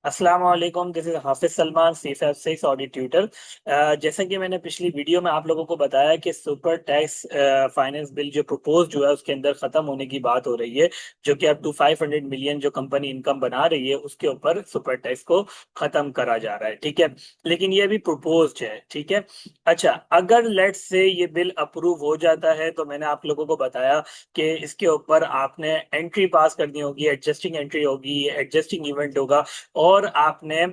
अस्सलाम वालेकुम, this is Hafiz Salman, C56 audit tutor. जैसा कि मैंने पिछली वीडियो में आप लोगों को बताया कि सुपर टैक्स फाइनेंस बिल जो प्रपोज हुआ है उसके अंदर खत्म होने की बात हो रही है, जो कि अब टू 500 मिलियन जो कंपनी इनकम बना रही है उसके ऊपर सुपर टैक्स को खत्म करा जा रहा है। ठीक है, लेकिन ये अभी प्रपोज्ड है। ठीक है, अच्छा, अगर लेट्स से ये बिल अप्रूव हो जाता है तो मैंने आप लोगों को बताया कि इसके ऊपर आपने एंट्री पास करनी होगी, एडजस्टिंग एंट्री होगी, एडजस्टिंग इवेंट होगा, और आपने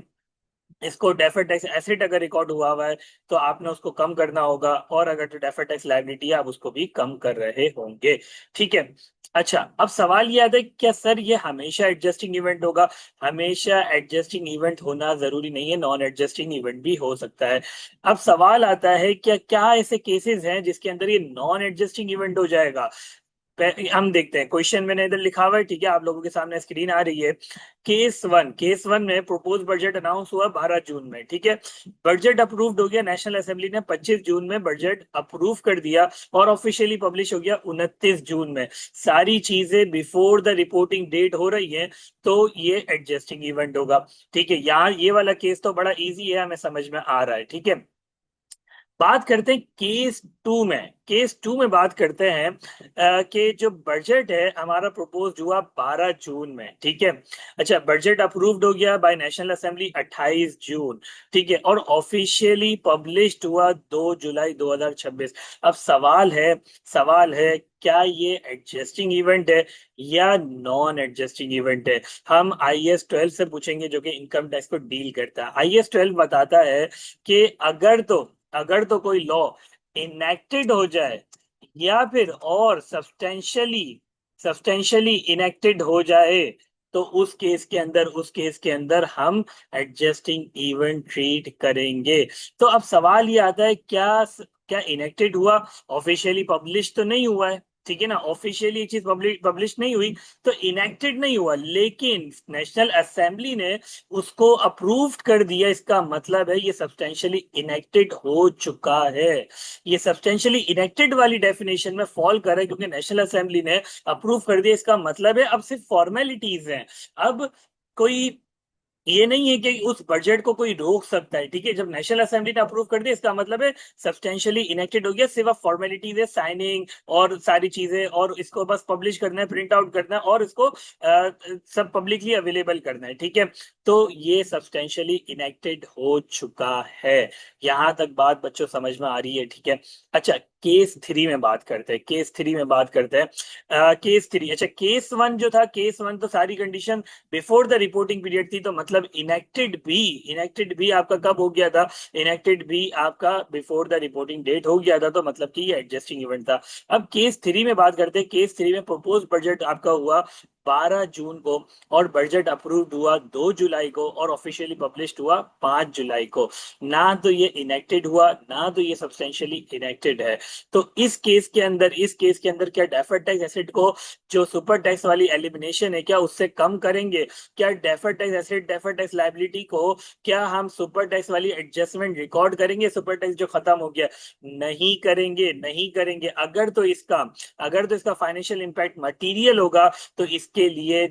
इसको डेफर्ड टैक्स एसेट अगर रिकॉर्ड हुआ हुआ है तो आपने उसको कम करना होगा, और अगर तो डेफर्ड टैक्स लायबिलिटी है आप उसको भी कम कर रहे होंगे। ठीक है, अच्छा, अब सवाल ये आता है क्या सर ये हमेशा एडजस्टिंग इवेंट होगा? हमेशा एडजस्टिंग इवेंट होना जरूरी नहीं है, नॉन एडजस्टिंग इवेंट भी हो सकता है। अब सवाल आता है क्या क्या ऐसे केसेस हैं जिसके अंदर ये नॉन एडजस्टिंग इवेंट हो जाएगा? हम देखते हैं, क्वेश्चन मैंने इधर लिखा हुआ है। ठीक है, आप लोगों के सामने स्क्रीन आ रही है। केस वन में प्रपोज बजट अनाउंस हुआ 12 जून में। ठीक है, बजट अप्रूव्ड हो गया, नेशनल असेंबली ने 25 जून में बजट अप्रूव कर दिया और ऑफिशियली पब्लिश हो गया 29 जून में। सारी चीजें बिफोर द रिपोर्टिंग डेट हो रही हैं, तो ये एडजस्टिंग इवेंट होगा। ठीक है, यहाँ ये वाला केस तो बड़ा इजी है, हमें समझ में आ रहा है। ठीक है, बात करते हैं केस टू में बात करते हैं कि जो बजट है हमारा प्रपोज हुआ 12 जून में। ठीक है, अच्छा, बजट अप्रूव्ड हो गया बाय नेशनल असेंबली 28 जून। ठीक है, और ऑफिशियली पब्लिश्ड हुआ 2 जुलाई 2026। अब सवाल है क्या ये एडजस्टिंग इवेंट है या नॉन एडजस्टिंग इवेंट है? हम IAS 12 से पूछेंगे, जो कि इनकम टैक्स को डील करता है। IAS 12 बताता है कि अगर तो कोई लॉ इनेक्टेड हो जाए या फिर और सब्सटेंशियली इनेक्टेड हो जाए, तो उस केस के अंदर हम एडजस्टिंग इवेंट ट्रीट करेंगे। तो अब सवाल ये आता है क्या क्या इनेक्टेड हुआ? ऑफिशियली पब्लिश तो नहीं हुआ है, ठीक है ना, ऑफिशियली एक चीज पब्लिश नहीं हुई तो इनेक्टेड नहीं हुआ, लेकिन नेशनल असेंबली ने उसको अप्रूव्ड कर दिया। इसका मतलब है ये सब्सटेंशियली इनेक्टेड हो चुका है। ये सब्सटेंशियली इनेक्टेड वाली डेफिनेशन में फॉल कर रहा है, क्योंकि नेशनल असेंबली ने अप्रूव कर दिया। इसका मतलब है अब सिर्फ फॉर्मेलिटीज हैं। अब कोई ये नहीं है कि उस बजट को कोई रोक सकता है। ठीक है, जब नेशनल असेंबली ने अप्रूव कर दिया इसका मतलब है सब्सटेंशियली इनेक्टेड हो गया, सिर्फ फॉर्मेलिटीज है, साइनिंग और सारी चीजें, और इसको बस पब्लिश करना है, प्रिंट आउट करना है, और इसको सब पब्लिकली अवेलेबल करना है। ठीक है, तो ये सब्सटेंशियली इनेक्टेड हो चुका है। यहां तक बात बच्चों समझ में आ रही है? ठीक है, अच्छा, केस थ्री में बात करते हैं केस थ्री। अच्छा, केस वन तो सारी condition before the reporting period थी, तो मतलब इनेक्टेड भी आपका कब हो गया था? इनेक्टेड भी आपका बिफोर द रिपोर्टिंग डेट हो गया था, तो मतलब कि ये एडजस्टिंग इवेंट था। अब केस थ्री में बात करते हैं। केस थ्री में प्रपोज बजट आपका हुआ 12 जून को, और बजट अप्रूव्ड हुआ 2 जुलाई को, और ऑफिशियली पब्लिश्ड हुआ 5 जुलाई को। ना तो ये इनेक्टेड हुआ, ना तो ये सब्सटेंशियली इनेक्टेड है। तो इस केस के अंदर क्या डेफर्ड टैक्स एसेट को, जो सुपर टैक्स वाली एलिमिनेशन है, क्या उससे कम करेंगे? क्या deferred tax asset, deferred tax liability को क्या हम सुपर टैक्स वाली एडजस्टमेंट रिकॉर्ड करेंगे? सुपर टैक्स जो खत्म हो गया, नहीं करेंगे। अगर तो इसका फाइनेंशियल इंपैक्ट मटीरियल होगा, तो इसके लिए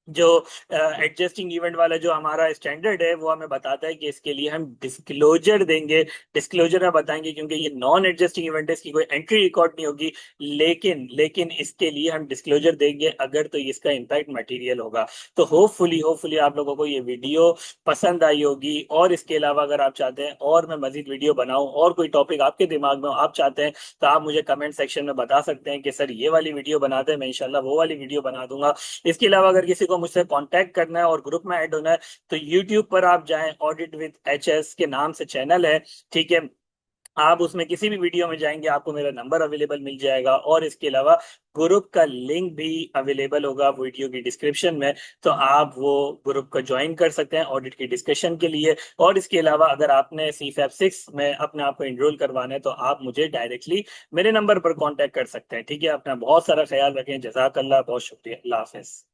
जो एडजस्टिंग इवेंट वाला जो हमारा स्टैंडर्ड है वो हमें बताता है कि इसके लिए हम डिस्क्लोजर देंगे। डिस्क्लोजर में बताएंगे, क्योंकि ये नॉन एडजस्टिंग इवेंट है, इसकी कोई एंट्री रिकॉर्ड नहीं होगी, लेकिन इसके लिए हम डिस्क्लोजर देंगे अगर तो इसका इम्पैक्ट मटेरियल होगा। तो होपफुली आप लोगों को ये वीडियो पसंद आई होगी, और इसके अलावा अगर आप चाहते हैं और मैं मजीद वीडियो बनाऊं, और कोई टॉपिक आपके दिमाग में आप चाहते हैं, तो आप मुझे कमेंट सेक्शन में बता सकते हैं कि सर ये वाली वीडियो बनाते हैं, मैं इंशाल्लाह वो वाली वीडियो बना दूंगा। इसके अलावा अगर किसी को मुझसे कांटेक्ट करना है और ग्रुप में ऐड होना है, तो यूट्यूब पर आप जाएं, ऑडिट विद HS के नाम से चैनल है। ठीक है, आप उसमें किसी भी वीडियो में जाएंगे आपको मेरा नंबर अवेलेबल मिल जाएगा, और इसके अलावा ग्रुप का लिंक भी अवेलेबल होगा वीडियो की डिस्क्रिप्शन में। तो आप वो ग्रुप को ज्वाइन कर सकते हैं ऑडिट की डिस्कशन के लिए। और इसके अलावा अगर आपने C56 में अपने आप को एनरोल करवाना है, तो आप मुझे डायरेक्टली मेरे नंबर पर कांटेक्ट कर सकते हैं। ठीक है, अपना बहुत सारा ख्याल रखें। जज़ाकल्लाह, बहुत शुक्रिया, अल्लाह हाफिज।